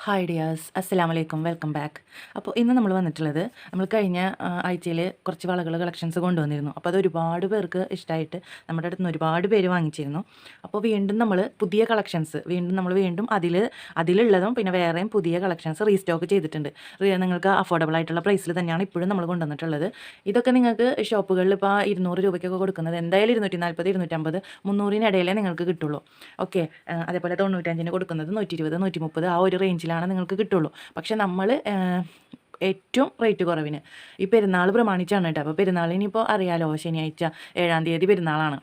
Hi dears, അസ്സലാമു അലൈക്കും, welcome back. അപ്പോൾ ഇന്ന് നമ്മൾ വന്നിട്ടുള്ളത്, നമ്മൾ കഴിഞ്ഞ ആഴ്ചയിൽ കുറച്ച് വളകൾ കളക്ഷൻസ് കൊണ്ടുവന്നിരുന്നു. അപ്പോൾ അത് ഒരുപാട് പേർക്ക് ഇഷ്ടമായിട്ട് നമ്മുടെ അടുത്ത് നിന്ന് ഒരുപാട് പേര് വാങ്ങിച്ചിരുന്നു. അപ്പോൾ വീണ്ടും നമ്മൾ പുതിയ കളക്ഷൻസ് വീണ്ടും അതിലുള്ളതും പിന്നെ വേറെയും പുതിയ കളക്ഷൻസ് റീസ്റ്റോക്ക് ചെയ്തിട്ടുണ്ട്. നിങ്ങൾക്ക് അഫോർഡബിൾ ആയിട്ടുള്ള പ്രൈസിൽ തന്നെയാണ് ഇപ്പോഴും നമ്മൾ കൊണ്ടുവന്നിട്ടുള്ളത്. ഇതൊക്കെ നിങ്ങൾക്ക് ഷോപ്പുകളിൽ ഇപ്പോൾ 200 രൂപയ്ക്കൊക്കെ കൊടുക്കുന്നത് എന്തായാലും 240, 250, 300 നിങ്ങൾക്ക് കിട്ടുള്ളൂ. ഓക്കെ, അതേപോലെ 95 കൊടുക്കുന്നത് 120, 130 ആ ഒരു റേഞ്ചിലാണ് നിങ്ങൾക്ക് കിട്ടുള്ളൂ. പക്ഷെ നമ്മൾ ഏറ്റവും റേറ്റ് കുറവിന് ഈ പെരുന്നാൾ പ്രമാണിച്ചാണ് കേട്ടോ. അപ്പോൾ പെരുന്നാളിനിപ്പോൾ അറിയാലോ, ശനിയാഴ്ച 7-ാം തീയതി പെരുന്നാളാണ്.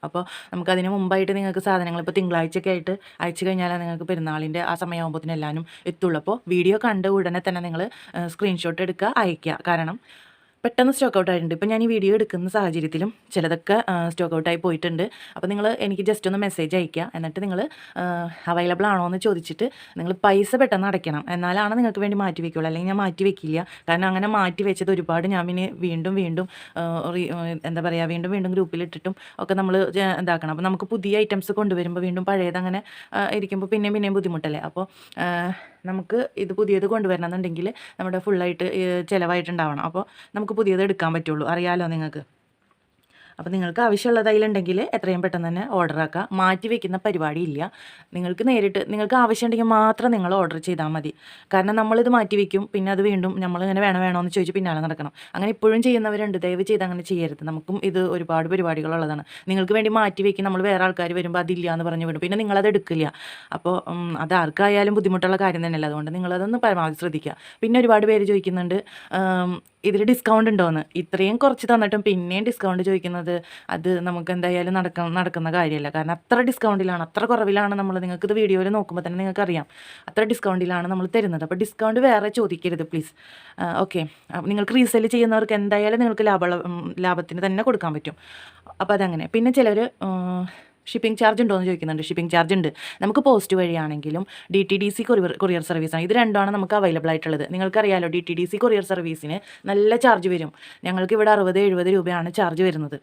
അപ്പോൾ നമുക്കതിന് മുമ്പായിട്ട് നിങ്ങൾക്ക് സാധനങ്ങൾ ഇപ്പോൾ തിങ്കളാഴ്ചയൊക്കെ ആയിട്ട് അയച്ചു കഴിഞ്ഞാൽ നിങ്ങൾക്ക് പെരുന്നാളിൻ്റെ ആ സമയമാകുമ്പോഴത്തേനും എല്ലാവരും എത്തുള്ളൂ. അപ്പോൾ വീഡിയോ കണ്ട് ഉടനെ തന്നെ നിങ്ങൾ സ്ക്രീൻഷോട്ട് എടുക്കുക, അയയ്ക്കുക. കാരണം പെട്ടെന്ന് സ്റ്റോക്ക് ഔട്ട് ആയിട്ടുണ്ട്. ഇപ്പോൾ ഞാൻ ഈ വീഡിയോ എടുക്കുന്ന സാഹചര്യത്തിലും ചിലതൊക്കെ സ്റ്റോക്ക് ഔട്ടായി പോയിട്ടുണ്ട്. അപ്പോൾ നിങ്ങൾ എനിക്ക് ജസ്റ്റ് ഒന്ന് മെസ്സേജ് അയയ്ക്കുക. എന്നിട്ട് നിങ്ങൾ അവൈലബിൾ ആണോ എന്ന് ചോദിച്ചിട്ട് നിങ്ങൾ പൈസ പെട്ടെന്ന് അടയ്ക്കണം. എന്നാലാണ് നിങ്ങൾക്ക് വേണ്ടി മാറ്റി വയ്ക്കുള്ളൂ. അല്ലെങ്കിൽ ഞാൻ മാറ്റി വയ്ക്കില്ല. കാരണം അങ്ങനെ മാറ്റി വെച്ചത് ഒരുപാട് ഞാൻ പിന്നെ വീണ്ടും എന്താ പറയുക, വീണ്ടും ഗ്രൂപ്പിലിട്ടിട്ടും ഒക്കെ നമ്മൾ ഇതാക്കണം. അപ്പോൾ നമുക്ക് പുതിയ ഐറ്റംസ് കൊണ്ടുവരുമ്പോൾ വീണ്ടും പഴയത് അങ്ങനെ ഇരിക്കുമ്പോൾ പിന്നെയും ബുദ്ധിമുട്ടല്ലേ. അപ്പോൾ നമുക്ക് ഇത് പുതിയത് കൊണ്ടുവരണമെന്നുണ്ടെങ്കിൽ നമ്മുടെ ഫുള്ളായിട്ട് ചിലവായിട്ടുണ്ടാവണം. അപ്പോൾ നമുക്ക് പുതിയത് എടുക്കാൻ പറ്റുള്ളൂ, അറിയാലോ നിങ്ങൾക്ക്. അപ്പോൾ നിങ്ങൾക്ക് ആവശ്യമുള്ളത് അതിലുണ്ടെങ്കിൽ എത്രയും പെട്ടെന്ന് തന്നെ ഓർഡർ ആക്കുക. മാറ്റി വയ്ക്കുന്ന പരിപാടിയില്ല. നിങ്ങൾക്ക് ആവശ്യമുണ്ടെങ്കിൽ മാത്രം നിങ്ങൾ ഓർഡർ ചെയ്താൽ മതി. കാരണം നമ്മളിത് മാറ്റി വയ്ക്കും, പിന്നെ അത് വീണ്ടും നമ്മളിങ്ങനെ വേണമെന്ന് ചോദിച്ച് പിന്നാലെ നടക്കണം. അങ്ങനെ ഇപ്പോഴും ചെയ്യുന്നവരുണ്ട്. ദയവ് ചെയ്ത് അങ്ങനെ ചെയ്യരുത്. നമുക്കും ഇത് ഒരുപാട് പരിപാടികളുള്ളതാണ്. നിങ്ങൾക്ക് വേണ്ടി മാറ്റി വയ്ക്കും, നമ്മൾ വേറെ ആൾക്കാർ വരുമ്പോൾ അതില്ല എന്ന് പറഞ്ഞു വിടും, പിന്നെ നിങ്ങളത് എടുക്കില്ല. അപ്പോൾ അത് ആർക്കായാലും ബുദ്ധിമുട്ടുള്ള കാര്യം തന്നെയല്ല. അതുകൊണ്ട് നിങ്ങളതൊന്ന് പരമാവധി ശ്രദ്ധിക്കുക. പിന്നെ ഒരുപാട് പേര് ചോദിക്കുന്നുണ്ട് ഇതിൽ ഡിസ്കൗണ്ട് ഉണ്ടോയെന്ന്. ഇത്രയും കുറച്ച് തന്നിട്ടും പിന്നെയും ഡിസ്കൗണ്ട് ചോദിക്കുന്നത് അത് നമുക്ക് എന്തായാലും നടക്കുന്ന കാര്യമല്ല. കാരണം അത്ര ഡിസ്കൗണ്ടിലാണ്, അത്ര കുറവിലാണ് നിങ്ങൾക്കിത് വീഡിയോയിൽ നോക്കുമ്പോൾ തന്നെ നിങ്ങൾക്കറിയാം അത്ര ഡിസ്കൗണ്ടിലാണ് നമ്മൾ തരുന്നത്. അപ്പോൾ ഡിസ്കൗണ്ട് വേറെ ചോദിക്കരുത് പ്ലീസ്. ഓക്കെ, നിങ്ങൾക്ക് റീസെല് ചെയ്യുന്നവർക്ക് എന്തായാലും നിങ്ങൾക്ക് ലാഭത്തിന് തന്നെ കൊടുക്കാൻ പറ്റും. അപ്പോൾ അതങ്ങനെ. പിന്നെ ചിലർ ഷിപ്പിംഗ് ചാർജ് ഉണ്ടോ എന്ന് ചോദിക്കുന്നുണ്ട്. ഷിപ്പിംഗ് ചാർജ് ഉണ്ട്. നമുക്ക് പോസ്റ്റ് വഴിയാണെങ്കിലും DTDC കൊറിയർ സർവീസാണ്. ഇത് രണ്ടാണ് നമുക്ക് അവൈലബിൾ ആയിട്ടുള്ളത്. നിങ്ങൾക്കറിയാലോ, DTDC കൊറിയർ സർവീസിന് നല്ല ചാർജ് വരും. ഞങ്ങൾക്ക് ഇവിടെ 60-70 രൂപയാണ് ചാർജ് വരുന്നത്.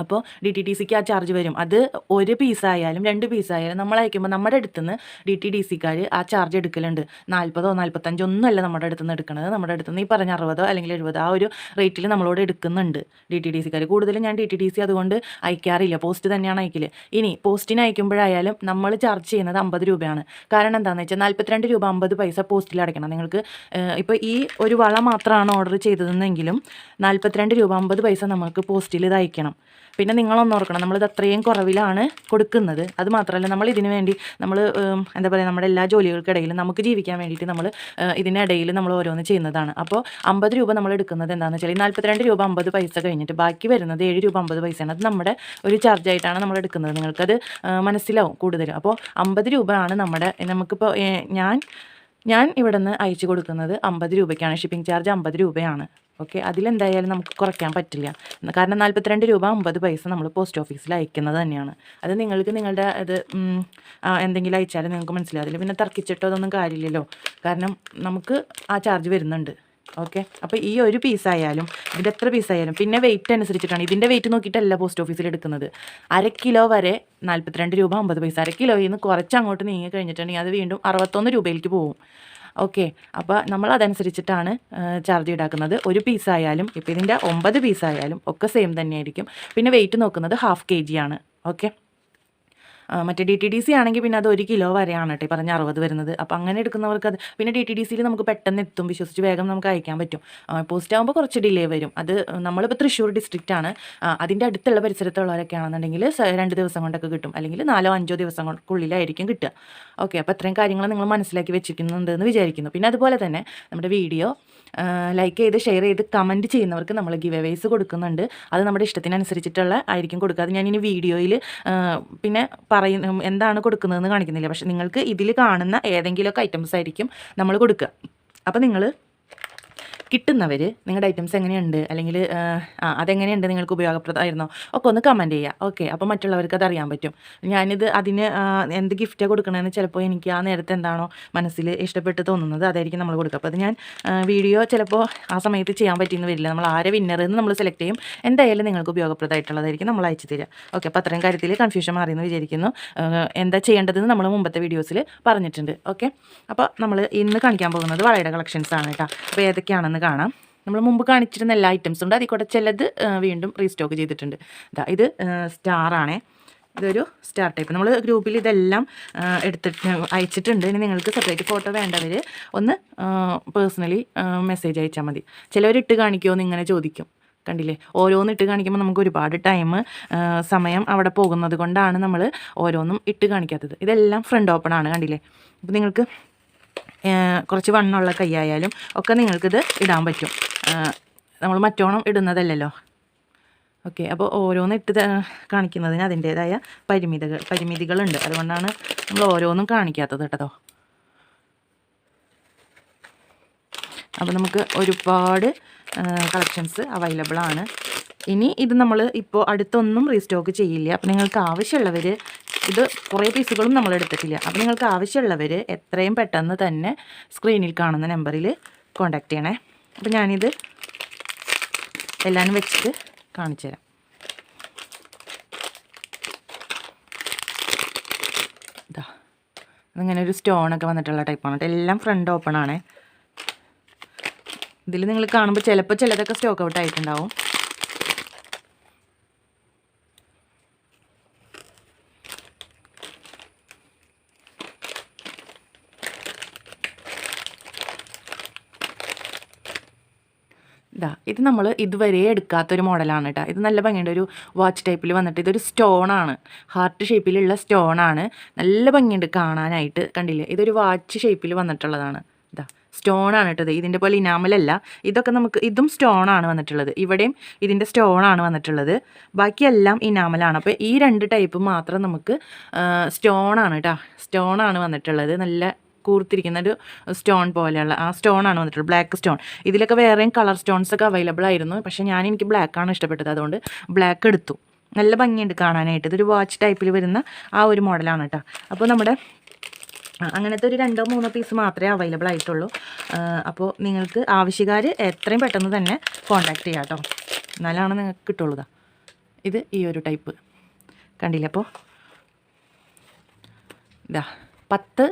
അപ്പോൾ DTDCക്ക് ആ ചാർജ് വരും. അത് 1 പീസായാലും 2 പീസായാലും നമ്മൾ അയക്കുമ്പോൾ നമ്മുടെ അടുത്തുനിന്ന് DTDCക്കാർ ആ ചാർജ് എടുക്കലുണ്ട്. 40 45 ഒന്നുമല്ല നമ്മുടെ അടുത്തുനിന്ന് എടുക്കുന്നത്. നമ്മുടെ അടുത്തുനിന്ന് ഈ പറഞ്ഞ 60 അല്ലെങ്കിൽ 70 ആ ഒരു റേറ്റിൽ നമ്മളോട് എടുക്കുന്നുണ്ട് DTDCക്കാർ. കൂടുതലും ഞാൻ DTDC അതുകൊണ്ട് അയക്കാറില്ല, പോസ്റ്റ് തന്നെയാണ് അയക്കൽ. ഇനി പോസ്റ്റിന് അയക്കുമ്പോഴായാലും നമ്മൾ ചാർജ് ചെയ്യുന്നത് 50 രൂപയാണ്. കാരണം എന്താണെന്ന് വെച്ചാൽ 42 രൂപ 50 പൈസ പോസ്റ്റിൽ അടയ്ക്കണം. നിങ്ങൾക്ക് ഇപ്പോൾ ഈ ഒരു വള മാത്രമാണ് ഓർഡർ ചെയ്തതെന്നെങ്കിലും 42 രൂപ 50 പൈസ നമുക്ക് പോസ്റ്റിൽ ഇത് അയക്കണം. പിന്നെ നിങ്ങളൊന്ന് ഓർക്കണം, നമ്മളിത് അത്രയും കുറവിലാണ് കൊടുക്കുന്നത്. അത് മാത്രമല്ല, നമ്മൾ ഇതിനു വേണ്ടി എന്താ പറയുക, നമ്മുടെ എല്ലാ ജോലികൾക്കിടയിലും നമുക്ക് ജീവിക്കാൻ വേണ്ടിയിട്ട് നമ്മൾ ഇതിനിടയിൽ നമ്മൾ ഓരോന്ന് ചെയ്യുന്നതാണ്. അപ്പോൾ 50 രൂപ നമ്മൾ എടുക്കുന്നത് എന്താണെന്ന് വെച്ചാൽ 42 രൂപ 50 പൈസ കഴിഞ്ഞിട്ട് ബാക്കി വരുന്നത് 7 രൂപ 50 പൈസയാണ്. അത് നമ്മുടെ ഒരു ചാർജായിട്ടാണ് നമ്മൾ എടുക്കുന്നത്. നിങ്ങൾക്കത് മനസ്സിലാവും കൂടുതലും. അപ്പോൾ 50 രൂപയാണ് നമുക്കിപ്പോൾ ഞാൻ ഇവിടെ നിന്ന് അയച്ചു കൊടുക്കുന്നത് 50 രൂപയ്ക്കാണ്. ഷിപ്പിംഗ് ചാർജ് 50 രൂപയാണ്. ഓക്കെ, അതിലെന്തായാലും നമുക്ക് കുറയ്ക്കാൻ പറ്റില്ല. കാരണം 42 രൂപ 50 പൈസ നമ്മൾ പോസ്റ്റ് ഓഫീസിൽ അയക്കുന്നത് തന്നെയാണ്. അത് നിങ്ങൾക്ക് നിങ്ങളുടെ ഇത് എന്തെങ്കിലും അയച്ചാലും നിങ്ങൾക്ക് മനസ്സിലാവില്ല. പിന്നെ തർക്കിച്ചിട്ടോ അതൊന്നും കാര്യമില്ലല്ലോ. കാരണം നമുക്ക് ആ ചാർജ് വരുന്നുണ്ട്. ഓക്കെ, അപ്പോൾ ഈ ഒരു പീസായാലും ഇതിൻ്റെ എത്ര പീസായാലും പിന്നെ വെയിറ്റ് അനുസരിച്ചിട്ടാണ്. ഇതിൻ്റെ വെയിറ്റ് നോക്കിയിട്ടല്ല പോസ്റ്റ് ഓഫീസിൽ എടുക്കുന്നത്. 1/2 കിലോ വരെ 42 രൂപ 50 പൈസ. 1/2 കിലോയിൽ നിന്ന് കുറച്ച് അങ്ങോട്ട് നീങ്ങി കഴിഞ്ഞിട്ടുണ്ടെങ്കിൽ അത് വീണ്ടും 61 രൂപയിലേക്ക് പോകും. ഓക്കെ, അപ്പോൾ നമ്മൾ അതനുസരിച്ചിട്ടാണ് ചാർജ് ഈടാക്കുന്നത്. 1 പീസായാലും ഇപ്പോൾ ഇതിൻ്റെ 9 പീസായാലും ഒക്കെ സെയിം തന്നെയായിരിക്കും. പിന്നെ വെയിറ്റ് നോക്കുന്നത് 1/2 kg ആണ്. ഓക്കെ, മറ്റേ DTDC ആണെങ്കിൽ പിന്നെ അത് 1 കിലോ വരെയാണ് കേട്ടോ ഈ പറഞ്ഞ 60 വരുന്നത്. അപ്പോൾ അങ്ങനെ എടുക്കുന്നവർക്ക് അത് പിന്നെ DTDCയിൽ നമുക്ക് പെട്ടെന്ന് എത്തും, വിശ്വസിച്ച് വേഗം നമുക്ക് അയക്കാൻ പറ്റും. പോസ്റ്റ് ആകുമ്പോൾ കുറച്ച് ഡിലേ വരും. അത് നമ്മളിപ്പോൾ തൃശ്ശൂർ ഡിസ്ട്രിക്റ്റ് ആണ്. അതിൻ്റെ അടുത്തുള്ള പരിസരത്തുള്ളവരൊക്കെ ആണെന്നുണ്ടെങ്കിൽ 2 ദിവസം കൊണ്ടൊക്കെ കിട്ടും, അല്ലെങ്കിൽ 4-5 ദിവസങ്ങൾക്കുള്ളിലായിരിക്കും കിട്ടുക. ഓക്കെ, അപ്പോൾ അത്രയും കാര്യങ്ങൾ നിങ്ങൾ മനസ്സിലാക്കി വെച്ചിരിക്കുന്നുണ്ടെന്ന് വിചാരിക്കുന്നു. പിന്നെ അതുപോലെ തന്നെ നമ്മുടെ വീഡിയോ ലൈക്ക് ചെയ്ത് ഷെയർ ചെയ്ത് കമൻറ്റ് ചെയ്യുന്നവർക്ക് നമ്മൾ ഗിവ് അവേസ് കൊടുക്കുന്നുണ്ട്. അത് നമ്മുടെ ഇഷ്ടത്തിനനുസരിച്ചിട്ടുള്ള ആയിരിക്കും കൊടുക്കുക. അത് ഞാനിനി വീഡിയോയിൽ പിന്നെ എന്താണ് കൊടുക്കുന്നതെന്ന് കാണിക്കുന്നില്ല. പക്ഷേ നിങ്ങൾക്ക് ഇതിൽ കാണുന്ന ഏതെങ്കിലുമൊക്കെ ഐറ്റംസ് ആയിരിക്കും നമ്മൾ കൊടുക്കുക. അപ്പോൾ നിങ്ങൾ കിട്ടുന്നവർ നിങ്ങളുടെ ഐറ്റംസ് എങ്ങനെയുണ്ട് അല്ലെങ്കിൽ അതെങ്ങനെയുണ്ട്, നിങ്ങൾക്ക് ഉപയോഗപ്രദമായിരുന്നോ ഒക്കെ ഒന്ന് കമൻറ്റ് ചെയ്യുക. ഓക്കെ, അപ്പോൾ മറ്റുള്ളവർക്ക് അത് അറിയാൻ പറ്റും. ഞാനിത് അതിന് എന്ത് ഗിഫ്റ്റാണ് കൊടുക്കണമെന്ന് ചിലപ്പോൾ എനിക്ക് ആ നേരത്തെ എന്താണോ മനസ്സിൽ ഇഷ്ടപ്പെട്ട് തോന്നുന്നത് അതായിരിക്കും നമ്മൾ കൊടുക്കുക. അപ്പോൾ അത് ഞാൻ വീഡിയോ ചിലപ്പോൾ ആ സമയത്ത് ചെയ്യാൻ പറ്റിയെന്ന് വരില്ല. നമ്മൾ ആരെ വിന്നറെന്ന് നമ്മൾ സെലക്ട് ചെയ്യും. എന്തായാലും നിങ്ങൾക്ക് ഉപയോഗപ്രദമായിട്ടുള്ളതായിരിക്കും നമ്മൾ അയച്ചു തരിക. ഓക്കെ, അപ്പോൾ അത്രയും കാര്യത്തിൽ കൺഫ്യൂഷൻ മാറിയെന്ന് വിചാരിക്കുന്നു. എന്താ ചെയ്യേണ്ടതെന്ന് നമ്മൾ മുമ്പത്തെ വീഡിയോസിൽ പറഞ്ഞിട്ടുണ്ട്. ഓക്കെ, അപ്പോൾ നമ്മൾ ഇന്ന് കാണിക്കാൻ പോകുന്നത് വളയുടെ കളക്ഷൻസ് ആണ് കേട്ടോ. അപ്പോൾ ഏതൊക്കെയാണെന്ന് കാണാം. നമ്മൾ മുമ്പ് കാണിച്ചിരുന്ന എല്ലാ ഐറ്റംസും ഉണ്ട്, അതിൽ കൂടെ ചിലത് വീണ്ടും റീസ്റ്റോക്ക് ചെയ്തിട്ടുണ്ട്. ഇത് സ്റ്റാറാണേ, ഇതൊരു സ്റ്റാർ ടൈപ്പ്. നമ്മൾ ഗ്രൂപ്പിൽ ഇതെല്ലാം എടുത്തിട്ട് അയച്ചിട്ടുണ്ട്. ഇനി നിങ്ങൾക്ക് സെപ്പറേറ്റ് ഫോട്ടോ വേണ്ടവർ ഒന്ന് പേഴ്സണലി മെസ്സേജ് അയച്ചാൽ മതി. ചിലവർ ഇട്ട് കാണിക്കുമോ എന്ന് ഇങ്ങനെ ചോദിക്കും. കണ്ടില്ലേ, ഓരോന്ന് ഇട്ട് കാണിക്കുമ്പോൾ നമുക്ക് ഒരുപാട് സമയം അവിടെ പോകുന്നത് കൊണ്ടാണ് നമ്മൾ ഓരോന്നും ഇട്ട് കാണിക്കാത്തത്. ഇതെല്ലാം ഫ്രണ്ട് ഓപ്പൺ ആണ്, കണ്ടില്ലേ. അപ്പോൾ നിങ്ങൾക്ക് കുറച്ച് വണ്ണമുള്ള കൈയായാലും ഒക്കെ നിങ്ങൾക്കിത് ഇടാൻ പറ്റും. നമ്മൾ മറ്റോണം ഇടുന്നതല്ലല്ലോ. ഓക്കെ, അപ്പോൾ ഓരോന്ന് ഇട്ട് കാണിക്കുന്നതിന് അതിൻ്റേതായ പരിമിതികളുണ്ട്. അതുകൊണ്ടാണ് നമ്മൾ ഓരോന്നും കാണിക്കാത്തത് കേട്ടോ. അപ്പോൾ നമുക്ക് ഒരുപാട് കളക്ഷൻസ് അവൈലബിൾ ആണ്. ഇനി ഇത് നമ്മൾ ഇപ്പോൾ അടുത്തൊന്നും റീസ്റ്റോക്ക് ചെയ്യില്ല. അപ്പോൾ നിങ്ങൾക്ക് ആവശ്യമുള്ളവർ, ഇത് കുറേ പീസുകളും നമ്മൾ എടുത്തിട്ടില്ല. അപ്പോൾ നിങ്ങൾക്ക് ആവശ്യമുള്ളവർ എത്രയും പെട്ടെന്ന് തന്നെ സ്ക്രീനിൽ കാണുന്ന നമ്പറിൽ കോൺടാക്റ്റ് ചെയ്യണേ. അപ്പോൾ ഞാനിത് എല്ലാം വെച്ചിട്ട് കാണിച്ചു തരാം. ഇതാ, അതിങ്ങനെ ഒരു സ്റ്റോണൊക്കെ വന്നിട്ടുള്ള ടൈപ്പാണ് കേട്ടോ. എല്ലാം ഫ്രണ്ട് ഓപ്പൺ ആണ്. ഇതിൽ നിങ്ങൾ കാണുമ്പോൾ ചിലപ്പോൾ ചിലതൊക്കെ സ്റ്റോക്ക് ഔട്ട് ആയിട്ടുണ്ടാവും. ഇത് നമ്മൾ ഇതുവരെ എടുക്കാത്തൊരു മോഡലാണ് കേട്ടോ. ഇത് നല്ല ഭംഗിയുണ്ട്. ഒരു വാച്ച് ടൈപ്പിൽ വന്നിട്ട് ഇതൊരു സ്റ്റോണാണ്, ഹാർട്ട് ഷേപ്പിലുള്ള സ്റ്റോണാണ്. നല്ല ഭംഗിയുണ്ട് കാണാനായിട്ട്. കണ്ടില്ലേ, ഇതൊരു വാച്ച് ഷേപ്പിൽ വന്നിട്ടുള്ളതാണ്. ഇതാ സ്റ്റോണാണ് കേട്ടത്. ഇതിൻ്റെ പോലെ ഇനാമലല്ല. ഇതൊക്കെ നമുക്ക്, ഇതും സ്റ്റോണാണ് വന്നിട്ടുള്ളത്. ഇവിടെയും ഇതിൻ്റെ സ്റ്റോണാണ് വന്നിട്ടുള്ളത്. ബാക്കിയെല്ലാം ഇനാമലാണ്. അപ്പോൾ ഈ രണ്ട് ടൈപ്പ് മാത്രം നമുക്ക് സ്റ്റോണാണ് കേട്ടോ. സ്റ്റോണാണ് വന്നിട്ടുള്ളത്. നല്ല കൂർത്തിരിക്കുന്ന ഒരു സ്റ്റോൺ പോലെയുള്ള ആ സ്റ്റോണാണ് വന്നിട്ടുള്ളത്, ബ്ലാക്ക് സ്റ്റോൺ. ഇതിലൊക്കെ വേറെയും കളർ സ്റ്റോൺസൊക്കെ അവൈലബിൾ ആയിരുന്നു. പക്ഷേ എനിക്ക് ബ്ലാക്കാണ് ഇഷ്ടപ്പെട്ടത്, അതുകൊണ്ട് ബ്ലാക്ക് എടുത്തു. നല്ല ഭംഗിയുണ്ട് കാണാനായിട്ട്. ഇതൊരു വാച്ച് ടൈപ്പിൽ വരുന്ന ആ ഒരു മോഡലാണ് കേട്ടോ. അപ്പോൾ നമ്മുടെ അങ്ങനത്തെ ഒരു 2-3 പീസ് മാത്രമേ അവൈലബിൾ ആയിട്ടുള്ളൂ. അപ്പോൾ നിങ്ങൾക്ക് ആവശ്യക്കാർ എത്രയും പെട്ടെന്ന് തന്നെ കോൺടാക്റ്റ് ചെയ്യാം കേട്ടോ, എന്നാലാണ് നിങ്ങൾക്ക് കിട്ടുള്ളൂ. ഇത് ഈ ഒരു ടൈപ്പ് കണ്ടില്ലേ. അപ്പോൾ ഇതാ 10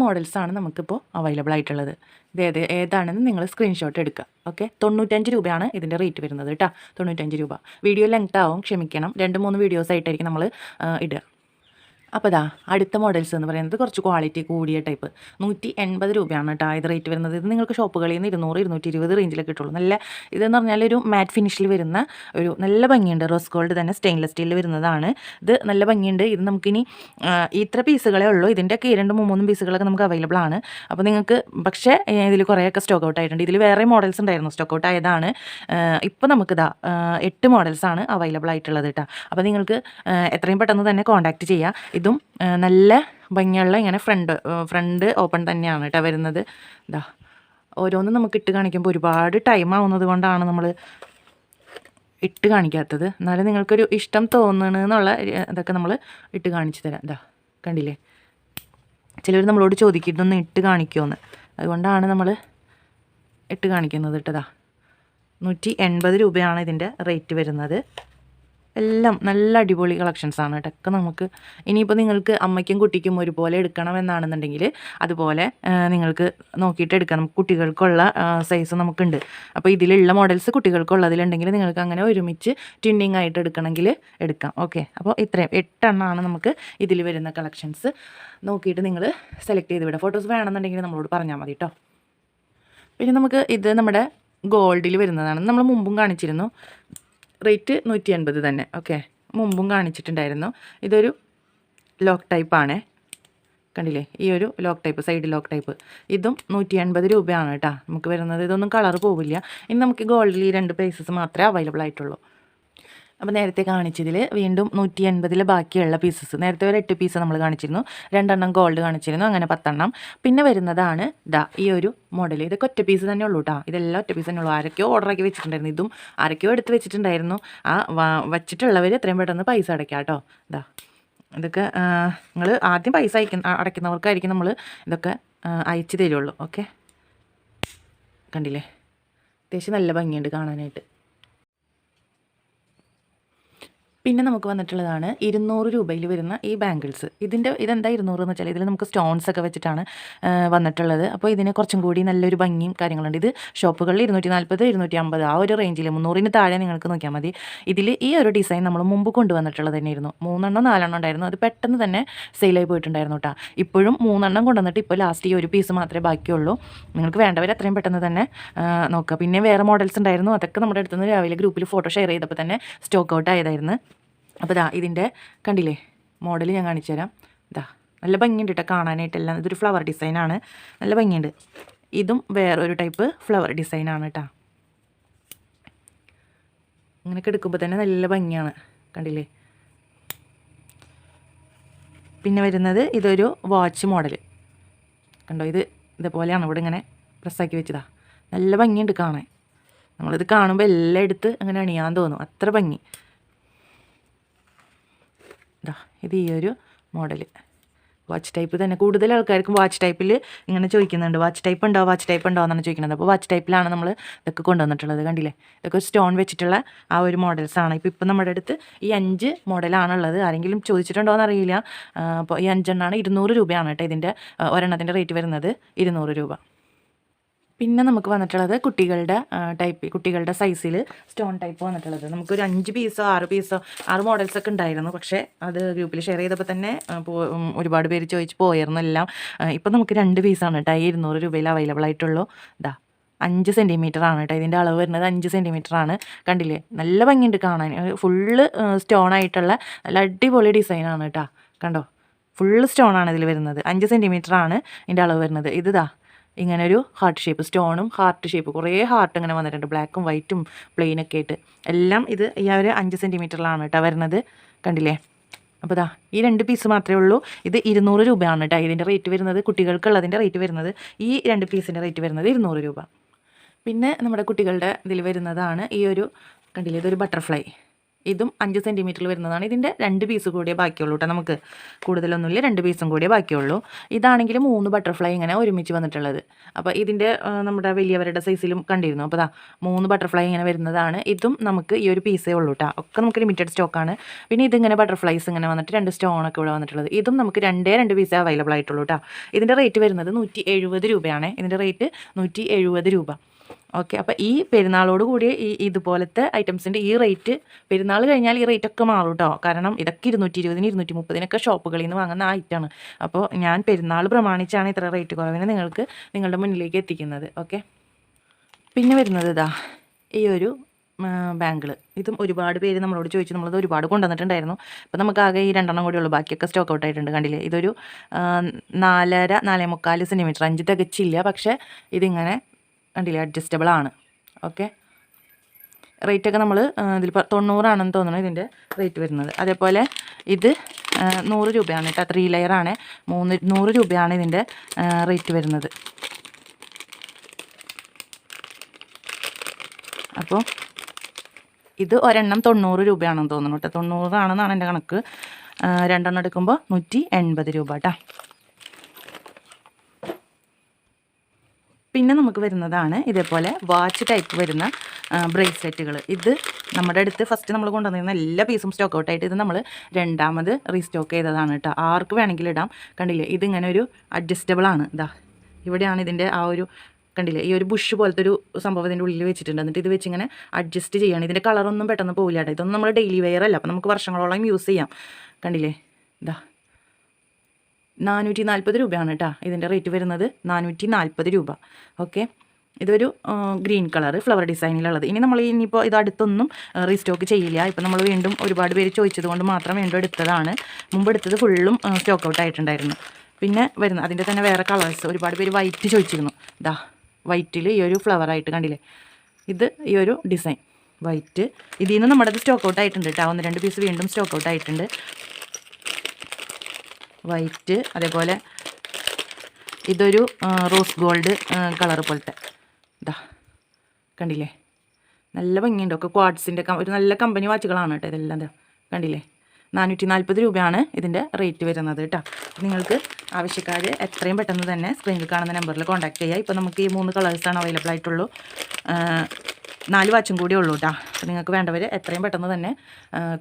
മോഡൽസാണ് നമുക്കിപ്പോൾ അവൈലബിൾ ആയിട്ടുള്ളത്. ഇത് ഏതാണെന്ന് നിങ്ങൾ സ്ക്രീൻഷോട്ട് എടുക്കുക. ഓക്കെ, 95 രൂപയാണ് ഇതിൻ്റെ റേറ്റ് വരുന്നത് കേട്ടോ. 95 രൂപ. വീഡിയോ ലെങ്ത് ആവും, ക്ഷമിക്കണം. 2-3 വീഡിയോസ് ആയിട്ടായിരിക്കും നമ്മൾ ഇടുക. അപ്പോൾ അടുത്ത മോഡൽസ് എന്ന് പറയുന്നത് കുറച്ച് ക്വാളിറ്റി കൂടിയ ടൈപ്പ്. 180 രൂപയാണ് കേട്ടോ ഇത് റേറ്റ് വരുന്നത്. ഇത് നിങ്ങൾക്ക് ഷോപ്പുകളിൽ നിന്ന് 200-220 റേഞ്ചിലൊക്കെ കിട്ടുള്ളൂ. നല്ല ഇതെന്ന് പറഞ്ഞാൽ ഒരു മാറ്റ് ഫിനിഷിൽ വരുന്ന ഒരു നല്ല ഭംഗിയുണ്ട്. റോസ് ഗോൾഡ് തന്നെ സ്റ്റെയിൻലെസ് സ്റ്റീലിൽ വരുന്നതാണ്. ഇത് നല്ല ഭംഗിയുണ്ട്. ഇത് നമുക്കിനി ഇത്ര പീസുകളേ ഉള്ളൂ. ഇതിൻ്റെയൊക്കെ 2-3 പീസുകളൊക്കെ നമുക്ക് അവൈലബിൾ ആണ്. അപ്പോൾ നിങ്ങൾക്ക്, പക്ഷേ ഇതിൽ കുറേയൊക്കെ സ്റ്റോക്ക് ഔട്ട് ആയിട്ടുണ്ട്. ഇതിൽ വേറെ മോഡൽസ് ഉണ്ടായിരുന്നു, സ്റ്റോക്ക് ഔട്ട് ആയതാണ്. ഇപ്പോൾ നമുക്കിതാ 8 മോഡൽസാണ് അവൈലബിൾ ആയിട്ടുള്ളത് കേട്ടോ. അപ്പോൾ നിങ്ങൾക്ക് എത്രയും പെട്ടെന്ന് തന്നെ കോൺടാക്റ്റ് ചെയ്യുക. ഇതും നല്ല ഭംഗിയുള്ള ഇങ്ങനെ ഫ്രണ്ട് ഓപ്പൺ തന്നെയാണ് കേട്ടോ വരുന്നത്. ഓരോന്നും നമുക്ക് ഇട്ട് കാണിക്കുമ്പോൾ ഒരുപാട് ടൈം ആവുന്നത് കൊണ്ടാണ് നമ്മൾ ഇട്ട് കാണിക്കാത്തത്. എന്നാലും നിങ്ങൾക്കൊരു ഇഷ്ടം തോന്നണമെന്നുള്ള ഇതൊക്കെ നമ്മൾ ഇട്ട് കാണിച്ചു തരാം. കണ്ടില്ലേ, ചിലർ നമ്മളോട് ചോദിക്കും ഇതൊന്ന് ഇട്ട് കാണിക്കുമോയെന്ന്. അതുകൊണ്ടാണ് നമ്മൾ ഇട്ട് കാണിക്കുന്നത് കേട്ടോ. 180 രൂപയാണ് ഇതിൻ്റെ റേറ്റ് വരുന്നത്. എല്ലാം നല്ല അടിപൊളി കളക്ഷൻസാണ് കേട്ടോ. ഒക്കെ നമുക്ക് ഇനിയിപ്പോൾ നിങ്ങൾക്ക് അമ്മയ്ക്കും കുട്ടിക്കും ഒരുപോലെ എടുക്കണമെന്നാണെന്നുണ്ടെങ്കിൽ അതുപോലെ നിങ്ങൾക്ക് നോക്കിയിട്ട് എടുക്കാം. നമുക്ക് കുട്ടികൾക്കുള്ള സൈസ് നമുക്കുണ്ട്. അപ്പോൾ ഇതിലുള്ള മോഡൽസ് കുട്ടികൾക്കുള്ളതിലുണ്ടെങ്കിൽ നിങ്ങൾക്ക് അങ്ങനെ ഒരുമിച്ച് ട്വിന്നിങ് ആയിട്ട് എടുക്കണമെങ്കിൽ എടുക്കാം. ഓക്കെ, അപ്പോൾ ഇത്രയും 8 എണ്ണമാണ് നമുക്ക് ഇതിൽ വരുന്ന കളക്ഷൻസ്. നോക്കിയിട്ട് നിങ്ങൾ സെലക്ട് ചെയ്ത് വിടാം. ഫോട്ടോസ് വേണമെന്നുണ്ടെങ്കിൽ നമ്മളോട് പറഞ്ഞാൽ മതി കേട്ടോ. പിന്നെ നമുക്ക് ഇത് നമ്മുടെ ഗോൾഡിൽ വരുന്നതാണ്. നമ്മൾ മുമ്പും കാണിച്ചിരുന്നു. റേറ്റ് 180 തന്നെ. ഓക്കെ, മുമ്പും കാണിച്ചിട്ടുണ്ടായിരുന്നു. ഇതൊരു ലോക്ക് ടൈപ്പാണ്, കണ്ടില്ലേ. ഈ ഒരു lock type, side lock type. ഇതും 180 രൂപയാണ് കേട്ടോ നമുക്ക് വരുന്നത്. ഇതൊന്നും കളർ പോവില്ല. ഇനി നമുക്ക് ഗോൾഡിൽ ഈ 2 പീസസ് മാത്രമേ അവൈലബിൾ ആയിട്ടുള്ളൂ. അപ്പോൾ നേരത്തെ കാണിച്ചതിൽ വീണ്ടും 180 ബാക്കിയുള്ള പീസസ്, നേരത്തെ ഒരു 8 പീസ് നമ്മൾ കാണിച്ചിരുന്നു, 2 എണ്ണം ഗോൾഡ് കാണിച്ചിരുന്നു, അങ്ങനെ 10 എണ്ണം. പിന്നെ വരുന്നതാണ് ഈ ഒരു മോഡൽ. ഇതൊക്കെ ഒറ്റ പീസ് തന്നെ ഉള്ളൂ കേട്ടോ, ഇതെല്ലാം ഒറ്റ പീസ് തന്നെ ഉള്ളൂ. ആരൊക്കെയോ ഓർഡറാക്കി വെച്ചിട്ടുണ്ടായിരുന്നു, ഇതും ആരൊക്കെയോ എടുത്ത് വെച്ചിട്ടുണ്ടായിരുന്നു. വച്ചിട്ടുള്ളവർ എത്രയും പെട്ടെന്ന് പൈസ അടയ്ക്കാം കേട്ടോ. ഇതൊക്കെ നിങ്ങൾ ആദ്യം പൈസ അടയ്ക്കുന്നവർക്കായിരിക്കും നമ്മൾ ഇതൊക്കെ അയച്ചു തരുള്ളൂ. ഓക്കെ, കണ്ടില്ലേ, അത്യാവശ്യം നല്ല ഭംഗിയുണ്ട് കാണാനായിട്ട്. പിന്നെ നമുക്ക് വന്നിട്ടുള്ളതാണ് 200 രൂപയിൽ വരുന്ന ഈ ബാംഗിൾസ്. ഇതെന്താ 200 എന്ന് വെച്ചാൽ ഇതിൽ നമുക്ക് സ്റ്റോൺസ് ഒക്കെ വെച്ചിട്ടാണ് വന്നിട്ടുള്ളത്. അപ്പോൾ ഇതിന് കുറച്ചും കൂടി നല്ലൊരു ഭംഗിയും കാര്യങ്ങളുണ്ട്. ഇത് ഷോപ്പുകളിൽ 240, 250 ആ ഒരു റേഞ്ചിൽ, 300-ന് താഴെ നിങ്ങൾക്ക് നോക്കിയാൽ മതി. ഇതിൽ ഈ ഒരു ഡിസൈൻ നമ്മൾ മുമ്പ് കൊണ്ടുവന്നിട്ടുള്ളത് തന്നെയായിരുന്നു. 3 എണ്ണം 4 എണ്ണം ഉണ്ടായിരുന്നു. അത് പെട്ടെന്ന് തന്നെ സെയിലായി പോയിട്ടുണ്ടായിരുന്നു കേട്ടോ. ഇപ്പോഴും 3 എണ്ണം കൊണ്ടുവന്നിട്ട് ഇപ്പോൾ ലാസ്റ്റ് ഈ ഒരു പീസ് മാത്രമേ ബാക്കിയുള്ളൂ. നിങ്ങൾക്ക് വേണ്ടവർ എത്രയും പെട്ടെന്ന് തന്നെ നോക്കുക. പിന്നെ വേറെ മോഡൽസ് ഉണ്ടായിരുന്നു, അതൊക്കെ നമ്മുടെ അടുത്തുനിന്ന് രാവിലെ ഗ്രൂപ്പിൽ ഫോട്ടോ ഷെയർ ചെയ്തപ്പോൾ തന്നെ സ്റ്റോക്ക് ഔട്ട് ആയതായിരുന്നു. അപ്പോൾ ഇതിൻ്റെ കണ്ടില്ലേ മോഡൽ ഞാൻ കാണിച്ചു തരാം. നല്ല ഭംഗിയുണ്ട് കേട്ടോ കാണാനായിട്ടെല്ലാം. ഇതൊരു ഫ്ലവർ ഡിസൈനാണ്, നല്ല ഭംഗിയുണ്ട്. ഇതും വേറൊരു ടൈപ്പ് ഫ്ലവർ ഡിസൈനാണ് കേട്ടോ. ഇങ്ങനെയൊക്കെ എടുക്കുമ്പോൾ തന്നെ നല്ല ഭംഗിയാണ്, കണ്ടില്ലേ. പിന്നെ വരുന്നത് ഇതൊരു വാച്ച് മോഡൽ കണ്ടോ. ഇതേപോലെയാണ് ഇവിടെ ഇങ്ങനെ പ്രസ്സാക്കി വെച്ചതാ. നല്ല ഭംഗിയുണ്ട് കാണാൻ. നമ്മളിത് കാണുമ്പോൾ എല്ലാം എടുത്ത് അങ്ങനെ അണിയാൻ തോന്നും, അത്ര ഭംഗി. ഇത് ഈ ഒരു മോഡൽ വാച്ച് ടൈപ്പ് തന്നെ. കൂടുതൽ ആൾക്കാർക്കും വാച്ച് ടൈപ്പിൽ ഇങ്ങനെ ചോദിക്കുന്നുണ്ട്, വാച്ച് ടൈപ്പ് ഉണ്ടോ എന്നാണ് ചോദിക്കുന്നത്. അപ്പോൾ വാച്ച് ടൈപ്പിലാണ് നമ്മൾ ഇതൊക്കെ കൊണ്ടുവന്നിട്ടുള്ളത്. കണ്ടില്ലേ, ഇതൊക്കെ സ്റ്റോൺ വെച്ചിട്ടുള്ള ആ ഒരു മോഡൽസാണ്. ഇപ്പം നമ്മുടെ അടുത്ത് ഈ 5 മോഡലാണുള്ളത്. ആരെങ്കിലും ചോദിച്ചിട്ടുണ്ടോ എന്നറിയില്ല. അപ്പോൾ ഈ 5 എണ്ണമാണ് 200 രൂപയാണ് കേട്ടോ. ഇതിൻ്റെ ഒരെണ്ണത്തിൻ്റെ റേറ്റ് വരുന്നത് 200 രൂപ. പിന്നെ നമുക്ക് വന്നിട്ടുള്ളത് കുട്ടികളുടെ സൈസിൽ സ്റ്റോൺ ടൈപ്പ് വന്നിട്ടുള്ളത്. നമുക്കൊരു 5 പീസോ 6 പീസോ 6 മോഡൽസൊക്കെ ഉണ്ടായിരുന്നു. പക്ഷേ അത് ഗ്രൂപ്പിൽ ഷെയർ ചെയ്തപ്പോൾ തന്നെ ഒരുപാട് പേര് ചോദിച്ച് പോയിരുന്നു എല്ലാം. ഇപ്പം നമുക്ക് 2 പീസാണ് കേട്ടോ 200 രൂപയിൽ അവൈലബിൾ ആയിട്ടുള്ളൂ. 5 സെൻറ്റിമീറ്ററാണ് കേട്ടോ ഇതിൻ്റെ അളവ് വരുന്നത്. 5 സെൻറ്റിമീറ്ററാണ്. കണ്ടില്ലേ, നല്ല ഭംഗിയുണ്ട് കാണാൻ. ഫുള്ള് സ്റ്റോൺ ആയിട്ടുള്ള നല്ല അടിപൊളി ഡിസൈനാണ് കേട്ടോ. കണ്ടോ, ഫുള്ള് സ്റ്റോണാണ് ഇതിൽ വരുന്നത്. 5 സെൻറ്റിമീറ്ററാണ് ഇതിൻ്റെ അളവ് വരുന്നത്. ഇങ്ങനെ ഒരു ഹാർട്ട് ഷേപ്പ്, സ്റ്റോണും ഹാർട്ട് ഷേപ്പ്, കുറേ ഹാർട്ട് ഇങ്ങനെ വന്നിട്ടുണ്ട്, ബ്ലാക്കും വൈറ്റും പ്ലെയിനൊക്കെ ആയിട്ട്. എല്ലാം ഈ ഒരു 5 സെൻറ്റിമീറ്ററിലാണ് കേട്ടോ വരുന്നത്. കണ്ടില്ലേ. അപ്പോൾ ഈ 2 പീസ് മാത്രമേ ഉള്ളൂ. ഇത് 200 രൂപയാണ് കേട്ടോ ഇതിൻ്റെ റേറ്റ് വരുന്നത്. കുട്ടികൾക്കുള്ളതിൻ്റെ റേറ്റ് വരുന്നത്, ഈ 2 പീസിൻ്റെ റേറ്റ് വരുന്നത് 200 രൂപ. പിന്നെ നമ്മുടെ കുട്ടികളുടെ ഇതിൽ വരുന്നതാണ് ഈ ഒരു കണ്ടില്ലേ, ഇതൊരു ബട്ടർഫ്ലൈ. ഇതും 5 സെൻറ്റിമീറ്ററിൽ വരുന്നതാണ്. ഇതിൻ്റെ 2 പീസ് കൂടിയേ ബാക്കിയുള്ളൂ കേട്ടോ. നമുക്ക് കൂടുതലൊന്നുമില്ല, 2 പീസും കൂടിയേ ബാക്കിയുള്ളൂ. ഇതാണെങ്കിൽ 3 ബട്ടർഫ്ലൈ ഇങ്ങനെ ഒരുമിച്ച് വന്നിട്ടുള്ളത്. അപ്പോൾ ഇതിൻ്റെ നമ്മുടെ വലിയവരുടെ സൈസിലും കണ്ടിരുന്നു. അപ്പോൾ 3 ബട്ടർഫ്ലൈ ഇങ്ങനെ വരുന്നതാണ്. ഇതും നമുക്ക് ഈ ഒരു പീസേ ഉള്ളൂ കേട്ടോ. ഒക്കെ നമുക്ക് ലിമിറ്റഡ് സ്റ്റോക്കാണ്. പിന്നെ ഇതിങ്ങനെ ബട്ടർഫ്ലൈസ് ഇങ്ങനെ വന്നിട്ട് 2 സ്റ്റോണൊക്കെ ഇവിടെ വന്നിട്ടുള്ളത്. ഇതും നമുക്ക് 2 പീസേ അവൈലബിൾ ആയിട്ടുള്ളൂ കേട്ടോ. ഇതിൻ്റെ റേറ്റ് വരുന്നത് 170 രൂപയാണ്. ഇതിൻ്റെ റേറ്റ് 170 രൂപ. ഓക്കെ, അപ്പോൾ ഈ പെരുന്നാളോട് കൂടി ഇതുപോലത്തെ ഐറ്റംസിൻ്റെ ഈ റേറ്റ്, പെരുന്നാൾ കഴിഞ്ഞാൽ ഈ റേറ്റൊക്കെ മാറും കേട്ടോ. കാരണം ഇതൊക്കെ 220-ന് 230-നൊക്കെ ഷോപ്പുകളിൽ നിന്ന് വാങ്ങുന്ന ഐറ്റമാണ്. അപ്പോൾ ഞാൻ പെരുന്നാൾ പ്രമാണിച്ചാണ് ഇത്ര റേറ്റ് കുറവിന് നിങ്ങളുടെ മുന്നിലേക്ക് എത്തിക്കുന്നത്. ഓക്കെ, പിന്നെ വരുന്നത് ഈ ഒരു ബാങ്കിൾ. ഇതും ഒരുപാട് പേര് നമ്മളോട് ചോദിച്ചു, നമ്മളത് ഒരുപാട് കൊണ്ടുവന്നിട്ടുണ്ടായിരുന്നു. അപ്പോൾ നമുക്ക് ആകെ ഈ 2 എണ്ണം കൂടി ഉള്ളൂ, ബാക്കിയൊക്കെ സ്റ്റോക്ക് ഔട്ട് ആയിട്ടുണ്ട്. കണ്ടില്ലേ, ഇതൊരു 4.5 സെൻറ്റിമീറ്റർ, 5 തികച്ചില്ല. പക്ഷേ ഇതിങ്ങനെ കണ്ടില്ലേ, അഡ്ജസ്റ്റബിൾ ആണ്. ഓക്കെ, റേറ്റൊക്കെ നമ്മൾ ഇതിൽ 90 തോന്നുന്നു ഇതിൻ്റെ റേറ്റ് വരുന്നത്. അതേപോലെ ഇത് 100 രൂപയാണ് കേട്ടോ. 3 ലെയറാണ്, 100 രൂപയാണ് ഇതിൻ്റെ റേറ്റ് വരുന്നത്. അപ്പോൾ ഇത് ഒരെണ്ണം 90 രൂപയാണെന്ന് തോന്നുന്നു കേട്ടോ. 90 ആണെന്നാണ് എൻ്റെ കണക്ക്. 2 എണ്ണം എടുക്കുമ്പോൾ 180 രൂപ കേട്ടോ. പിന്നെ നമുക്ക് വരുന്നതാണ് ഇതേപോലെ വാച്ച് ടൈപ്പ് വരുന്ന ബ്രേസ്ലെറ്റുകൾ. ഇത് നമ്മുടെ അടുത്ത് ഫസ്റ്റ് നമ്മൾ കൊണ്ടുവന്നിരുന്ന എല്ലാ പീസും സ്റ്റോക്ക് ഔട്ടായിട്ട് ഇത് നമ്മൾ രണ്ടാമത് റീസ്റ്റോക്ക് ചെയ്തതാണ് കേട്ടോ. ആർക്ക് വേണമെങ്കിലും ഇടാം. കണ്ടില്ലേ, ഇതിങ്ങനെ ഒരു അഡ്ജസ്റ്റബിൾ ആണ്. ഇവിടെയാണ് ഇതിൻ്റെ ആ ഒരു കണ്ടില്ലേ, ഈ ഒരു ബുഷ് പോലത്തെ ഒരു സംഭവം ഇതിൻ്റെ ഉള്ളിൽ വെച്ചിട്ടുണ്ട്. എന്നിട്ട് ഇത് വെച്ച് ഇങ്ങനെ അഡ്ജസ്റ്റ് ചെയ്യണം. ഇതിൻ്റെ കളറൊന്നും പെട്ടെന്ന് പോകില്ല കേട്ടോ. ഇതൊന്നും നമ്മൾ ഡെയിലി വെയർ അല്ല, അപ്പോൾ നമുക്ക് വർഷങ്ങളോളം യൂസ് ചെയ്യാം. കണ്ടില്ലേ, 440 രൂപയാണ് കേട്ടോ ഇതിൻ്റെ റേറ്റ് വരുന്നത്. 440 രൂപ. ഓക്കെ, ഇതൊരു ഗ്രീൻ കളർ ഫ്ലവർ ഡിസൈനിലുള്ളത്. ഇനിയിപ്പോൾ ഇത് അടുത്തൊന്നും റീസ്റ്റോക്ക് ചെയ്യില്ല. ഇപ്പം നമ്മൾ വീണ്ടും ഒരുപാട് പേര് ചോദിച്ചത് കൊണ്ട് മാത്രം വീണ്ടും എടുത്തതാണ്. മുമ്പ് എടുത്തത് ഫുള്ളും സ്റ്റോക്ക് ഔട്ട് ആയിട്ടുണ്ടായിരുന്നു. പിന്നെ അതിൻ്റെ തന്നെ വേറെ കളേഴ്സ് ഒരുപാട് പേര് വൈറ്റ് ചോദിച്ചിരുന്നു. വൈറ്റിൽ ഈ ഒരു ഫ്ലവറായിട്ട് കണ്ടില്ലേ, ഇത് ഈ ഒരു ഡിസൈൻ വൈറ്റ്. ഇതിൽ നിന്ന് നമ്മുടെ സ്റ്റോക്ക് ഔട്ട് ആയിട്ടുണ്ട് കേട്ടോ. 1-2 പീസ് വീണ്ടും സ്റ്റോക്ക് ഔട്ട് ആയിട്ടുണ്ട്. വൈറ്റ്, അതേപോലെ ഇതൊരു റോസ് ഗോൾഡ് കളർ പോലത്തെ ഇതാ, കണ്ടില്ലേ? നല്ല ഭംഗിയുണ്ട്. ഒക്കെ ക്വാഡ്സിൻ്റെ ഒരു നല്ല കമ്പനി വാച്ചുകളാണ് കേട്ടോ ഇതെല്ലാം. കണ്ടില്ലേ? 440 രൂപയാണ് ഇതിൻ്റെ റേറ്റ് വരുന്നത് കേട്ടോ. നിങ്ങൾക്ക് ആവശ്യക്കാർ എത്രയും പെട്ടെന്ന് തന്നെ സ്ക്രീനിൽ കാണുന്ന നമ്പറിൽ കോൺടാക്ട് ചെയ്യുക. ഇപ്പോൾ നമുക്ക് ഈ 3 കളേഴ്സാണ് അവൈലബിൾ ആയിട്ടുള്ളൂ. 4 വാച്ചും കൂടി ഉള്ളൂ കേട്ടോ. അപ്പോൾ നിങ്ങൾക്ക് വേണ്ടവർ എത്രയും പെട്ടെന്ന് തന്നെ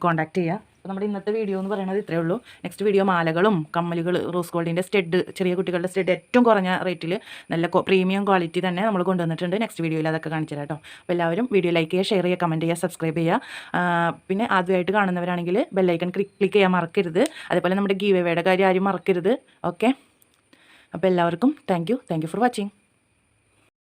കോൺടാക്ട് ചെയ്യുക. അപ്പോൾ നമ്മുടെ ഇന്നത്തെ വീഡിയോ എന്ന് പറയുന്നത് ഇത്രയേ ഉള്ളൂ. നെക്സ്റ്റ് വീഡിയോ മാലകളും കമ്മലുകൾ, റോസ് ഗോൾഡിൻ്റെ സ്റ്റഡ്, ചെറിയ കുട്ടികളുടെ സ്റ്റഡ് ഏറ്റവും കുറഞ്ഞ റേറ്റിൽ നല്ല പ്രീമിയം ക്വാളിറ്റി തന്നെ നമ്മൾ കൊണ്ടുവന്നിട്ടുണ്ട്. നെക്സ്റ്റ് വീഡിയോയിൽ അതൊക്കെ കാണിച്ചു തരാം കേട്ടോ. അപ്പോൾ എല്ലാവരും വീഡിയോ ലൈക്ക് ചെയ്യുക, ഷെയർ ചെയ്യുക, കമൻറ്റ് ചെയ്യുക, സബ്സ്ക്രൈബ് ചെയ്യുക. പിന്നെ ആദ്യമായിട്ട് കാണുന്നവരാണെങ്കിൽ ബെല്ലൈക്കൺ ക്ലിക്ക് ചെയ്യാൻ മറക്കരുത്. അതേപോലെ നമ്മുടെ ഗീവ് അവേയുടെ കാര്യം ആരും മറക്കരുത്. ഓക്കെ, അപ്പോൾ എല്ലാവർക്കും താങ്ക് യു ഫോർ വാച്ചിങ്.